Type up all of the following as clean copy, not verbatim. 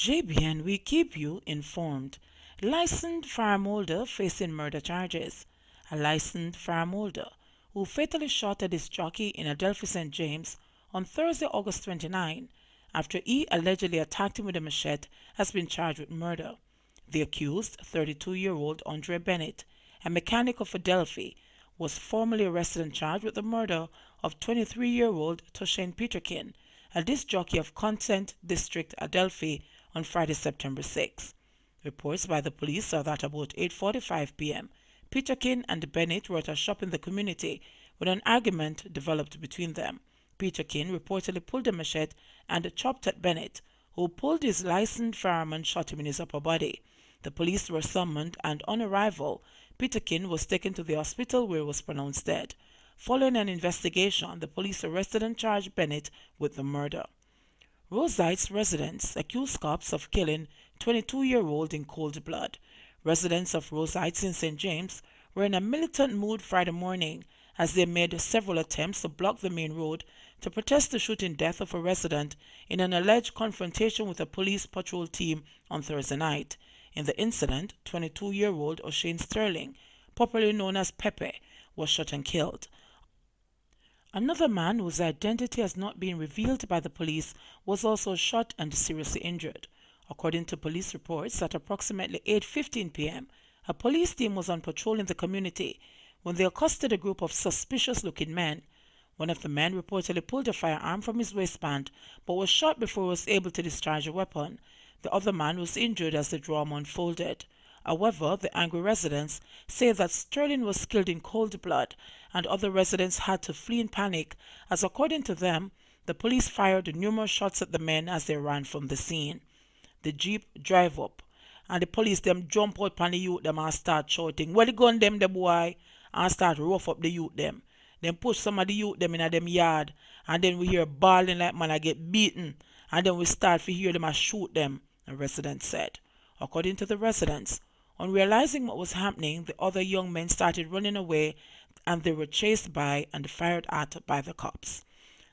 JBN, we keep you informed. Licensed firearm holder facing murder charges. A licensed firearm holder who fatally shot a disc jockey in Adelphi St. James on Thursday, August 29, after he allegedly attacked him with a machete, has been charged with murder. The accused, 32-year-old Andre Bennett, a mechanic of Adelphi, was formally arrested and charged with the murder of 23-year-old Toshane Peterkin, a disc jockey of Content District, Adelphi, on Friday, September 6. Reports by the police are that about 8:45 p.m., Peterkin and Bennett were at a shop in the community when an argument developed between them. Peterkin reportedly pulled a machete and chopped at Bennett, who pulled his licensed firearm and shot him in his upper body. The police were summoned, and on arrival, Peterkin was taken to the hospital where he was pronounced dead. Following an investigation, the police arrested and charged Bennett with the murder. Rose Heights residents accuse cops of killing 22-year-old in cold blood. Residents of Rose Heights in St. James were in a militant mood Friday morning as they made several attempts to block the main road to protest the shooting death of a resident in an alleged confrontation with a police patrol team on Thursday night. In the incident, 22-year-old O'Shane Sterling, popularly known as Pepe, was shot and killed. Another man whose identity has not been revealed by the police was also shot and seriously injured. According to police reports, at approximately 8:15 p.m., a police team was on patrol in the community when they accosted a group of suspicious-looking men. One of the men reportedly pulled a firearm from his waistband but was shot before he was able to discharge a weapon. The other man was injured as the drama unfolded. However, the angry residents say that Sterling was killed in cold blood and other residents had to flee in panic as, according to them, the police fired numerous shots at the men as they ran from the scene. The jeep drive up and the police them jump out on the youth them and start shouting, "Where the gun them the boy?" and start rough up the youth them. Then push some of the youth them in a them yard, and then we hear bawling like man I get beaten, and then we start to hear them a shoot them, the residents said. According to the residents, on realizing what was happening, the other young men started running away and they were chased by and fired at by the cops.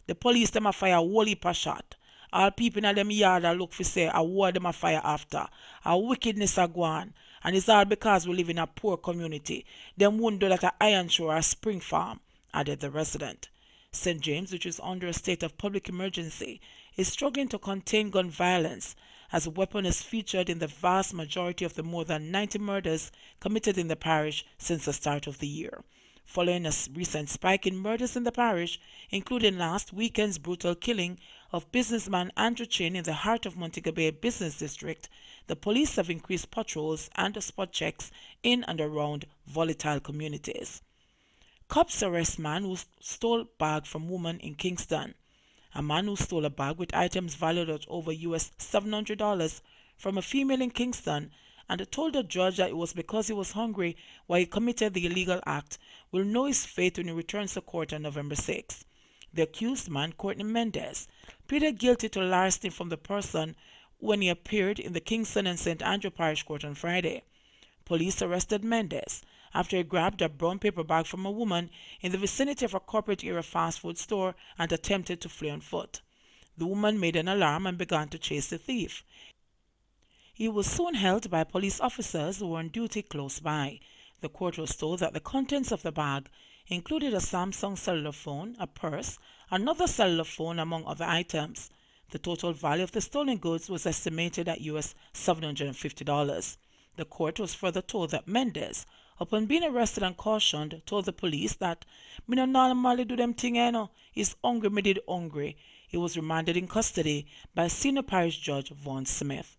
The police them a fire a whole heap of shot. All people in them yard a look for say a war them a fire after. A wickedness a go on. And it's all because we live in a poor community. Them wouldn't do that a iron shore or a spring farm, added the resident. St. James, which is under a state of public emergency, is struggling to contain gun violence as a weapon is featured in the vast majority of the more than 90 murders committed in the parish since the start of the year. Following a recent spike in murders in the parish, including last weekend's brutal killing of businessman Andrew Chin in the heart of Montego Bay Business District, the police have increased patrols and spot checks in and around volatile communities. Cops arrest man who stole bag from woman in Kingston. A man who stole a bag with items valued at over US $700 from a female in Kingston and told the judge that it was because he was hungry while he committed the illegal act will know his fate when he returns to court on November 6. The accused man, Courtney Mendez, pleaded guilty to larceny from the person when he appeared in the Kingston and St. Andrew Parish Court on Friday. Police arrested Mendez after he grabbed a brown paper bag from a woman in the vicinity of a corporate area fast food store and attempted to flee on foot. The woman made an alarm and began to chase the thief. He was soon held by police officers who were on duty close by. The court was told that the contents of the bag included a Samsung cellular phone, a purse, another cellular phone, among other items. The total value of the stolen goods was estimated at US $750. The court was further told that Mendez, upon being arrested and cautioned, told the police that, "Me no normally do them thing, He's hungry, me did hungry." He was remanded in custody by Senior Parish Judge Vaughn Smith.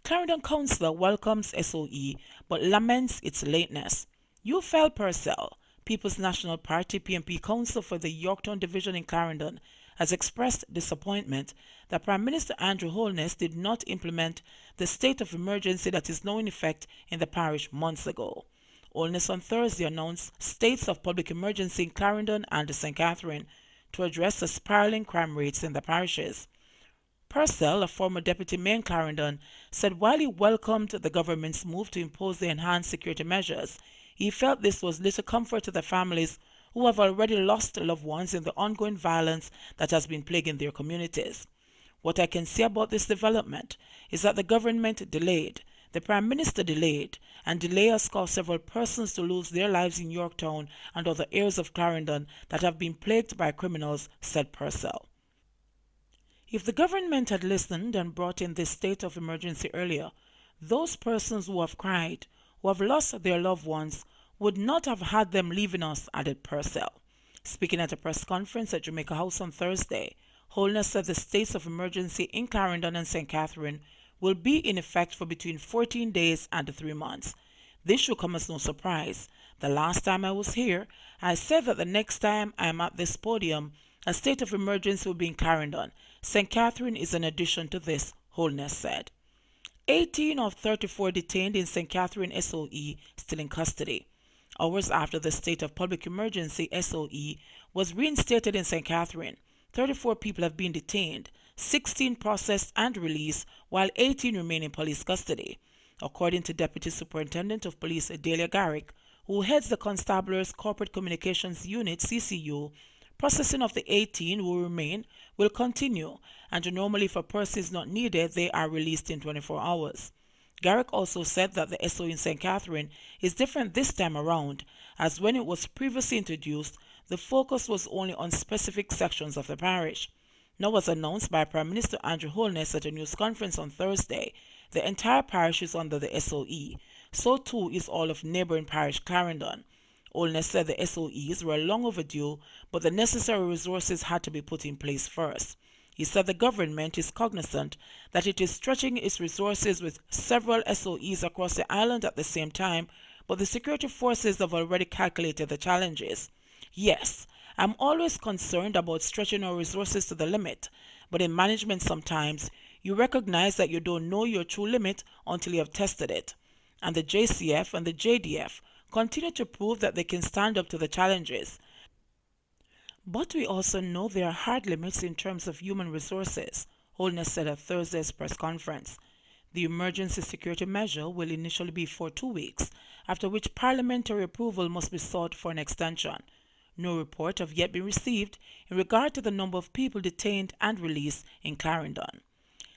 Clarendon Councillor welcomes SOE but laments its lateness. Ufel Purcell, People's National Party PNP Council for the Yorktown Division in Clarendon, has expressed disappointment that Prime Minister Andrew Holness did not implement the state of emergency that is now in effect in the parish months ago. Holness on Thursday announced states of public emergency in Clarendon and St. Catherine to address the spiraling crime rates in the parishes. Purcell, a former deputy mayor in Clarendon, said while he welcomed the government's move to impose the enhanced security measures, he felt this was little comfort to the families who have already lost loved ones in the ongoing violence that has been plaguing their communities. What I can say about this development is that the government delayed, the Prime Minister delayed, and delay has caused several persons to lose their lives in Yorktown and other areas of Clarendon that have been plagued by criminals, said Purcell. If the government had listened and brought in this state of emergency earlier, those persons who have cried, who have lost their loved ones, would not have had them leaving us, added Purcell. Speaking at a press conference at Jamaica House on Thursday, Holness said the states of emergency in Clarendon and St. Catherine will be in effect for between 14 days and 3 months. This should come as no surprise. The last time I was here, I said that the next time I am at this podium, a state of emergency will be in Clarendon. St. Catherine is an addition to this, Holness said. 18 of 34 detained in St. Catherine SOE still in custody. Hours after the state of public emergency SOE was reinstated in St. Catherine, 34 people have been detained, 16 processed and released, while 18 remain in police custody. According to Deputy Superintendent of Police Delia Garrick, who heads the Constabulary's Corporate Communications Unit CCU, processing of the 18 who remain will continue, and normally if a person is not needed, they are released in 24 hours. Garrick also said that the SO in St. Catherine is different this time around, as when it was previously introduced, the focus was only on specific sections of the parish. Now, as announced by Prime Minister Andrew Holness at a news conference on Thursday, the entire parish is under the SOE. So too is all of neighboring parish Clarendon. Holness said the SOEs were long overdue, but the necessary resources had to be put in place first. He said the government is cognizant that it is stretching its resources with several SOEs across the island at the same time, but the security forces have already calculated the challenges. Yes, I'm always concerned about stretching our resources to the limit, but in management sometimes you recognize that you don't know your true limit until you have tested it. And the JCF and the JDF continue to prove that they can stand up to the challenges. But we also know there are hard limits in terms of human resources, Holness said at Thursday's press conference. The emergency security measure will initially be for 2 weeks, after which parliamentary approval must be sought for an extension. No report have yet been received in regard to the number of people detained and released in Clarendon.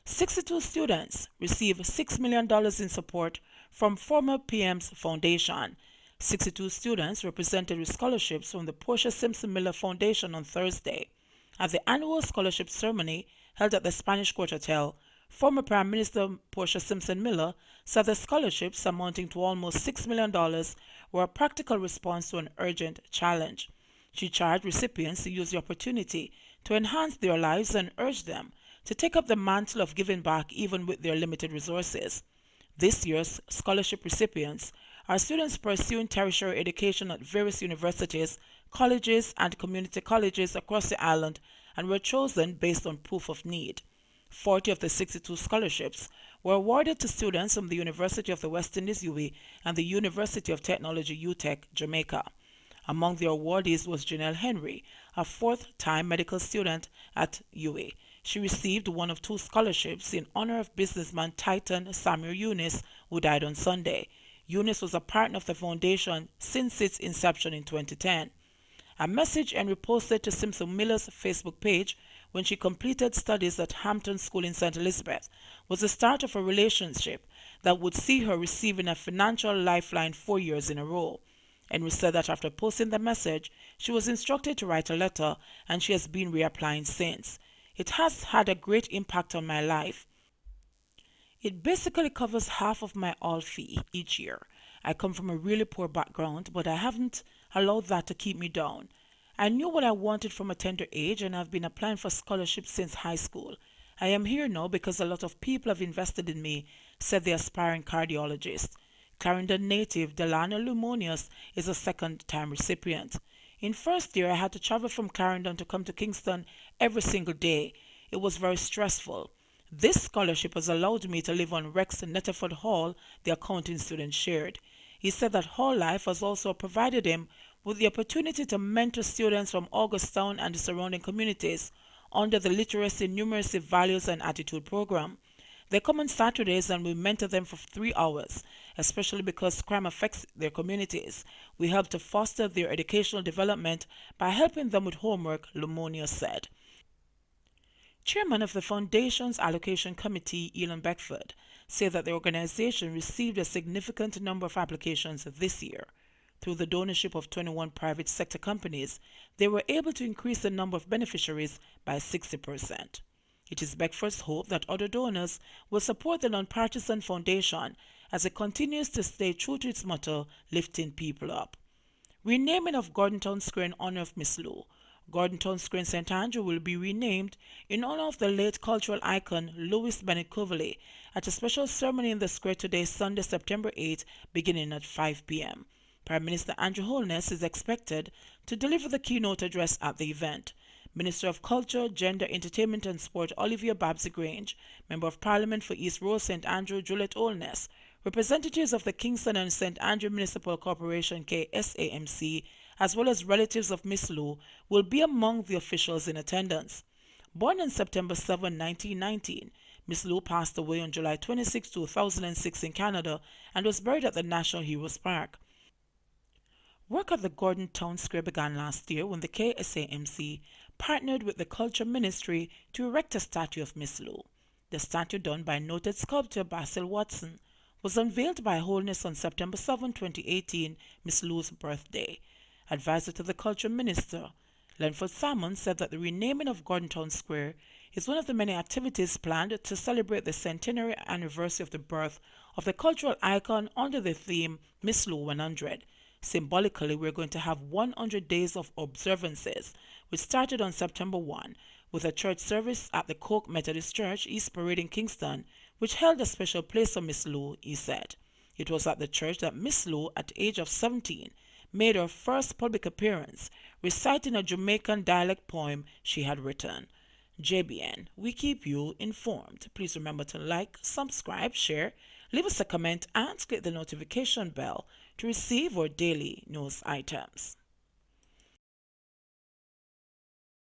62 students receive $6 million in support from former PM's foundation. 62 students represented with scholarships from the Portia Simpson Miller Foundation on Thursday. At the annual scholarship ceremony held at the Spanish Court Hotel, former Prime Minister Portia Simpson Miller said the scholarships, amounting to almost $6 million, were a practical response to an urgent challenge. She charged recipients to use the opportunity to enhance their lives and urged them to take up the mantle of giving back even with their limited resources. This year's scholarship recipients are students pursuing tertiary education at various universities, colleges, and community colleges across the island and were chosen based on proof of need. 40 of the 62 scholarships were awarded to students from the University of the West Indies UWI and the University of Technology UTech, Jamaica. Among the awardees was Janelle Henry, a fourth-time medical student at UWI. She received one of 2 scholarships in honor of businessman Titan Samuel Eunice, who died on Sunday. Eunice was a partner of the foundation since its inception in 2010. A message Henry posted to Simpson Miller's Facebook page when she completed studies at Hampton School in St. Elizabeth was the start of a relationship that would see her receiving a financial lifeline 4 years in a row. Henry said that after posting the message, she was instructed to write a letter, and she has been reapplying since. It has had a great impact on my life. It basically covers half of my all fee each year. I come from a really poor background, but I haven't allowed that to keep me down. I knew what I wanted from a tender age, and I've been applying for scholarships since high school. I am here now because a lot of people have invested in me, said the aspiring cardiologist. Clarendon native Delano Lumonius is a second-time recipient. In first year, I had to travel from Clarendon to come to Kingston every single day. It was very stressful. This scholarship has allowed me to live on Rex Netterford Hall, the accounting student shared. He said that hall life has also provided him with the opportunity to mentor students from Augustown and the surrounding communities under the Literacy, Numeracy, Values and Attitude program. They come on Saturdays and we mentor them for 3 hours, especially because crime affects their communities. We help to foster their educational development by helping them with homework, Lumonius said. Chairman of the Foundation's Allocation Committee, Elon Beckford, said that the organization received a significant number of applications this year. Through the donorship of 21 private sector companies, they were able to increase the number of beneficiaries by 60%. It is Beckford's hope that other donors will support the nonpartisan foundation as it continues to stay true to its motto, lifting people up. Renaming of Gordontown Square in honor of Miss Lou. Gordontown Square in St. Andrew will be renamed in honor of the late cultural icon Louis Bennett Coverley at a special ceremony in the square today, Sunday, September 8, beginning at 5 p.m. Prime Minister Andrew Holness is expected to deliver the keynote address at the event. Minister of Culture, Gender, Entertainment and Sport Olivia Babsy-Grange, Member of Parliament for East Road St. Andrew Juliet Holness, representatives of the Kingston and St. Andrew Municipal Corporation KSAMC, as well as relatives of Miss Lou, will be among the officials in attendance. Born on September 7, 1919, Miss Lou passed away on July 26, 2006 in Canada and was buried at the National Heroes Park. Work at the Gordon Town Square began last year when the KSAMC partnered with the Culture Ministry to erect a statue of Miss Lou. The statue, done by noted sculptor Basil Watson, was unveiled by Holness on September 7, 2018, Miss Lou's birthday. Advisor to the Culture Minister, Lenford Salmon, said that the renaming of Gordon Town Square is one of the many activities planned to celebrate the centenary anniversary of the birth of the cultural icon under the theme Miss Lou 100. Symbolically, we're going to have 100 days of observances, which started on September 1 with a church service at the Coke Methodist Church, East Parade in Kingston, which held a special place for Miss Lou, he said. It was at the church that Miss Lou, at the age of 17, made her first public appearance, reciting a Jamaican dialect poem she had written. JBN, we keep you informed. Please remember to like, subscribe, share, leave us a comment, and click the notification bell to receive our daily news items.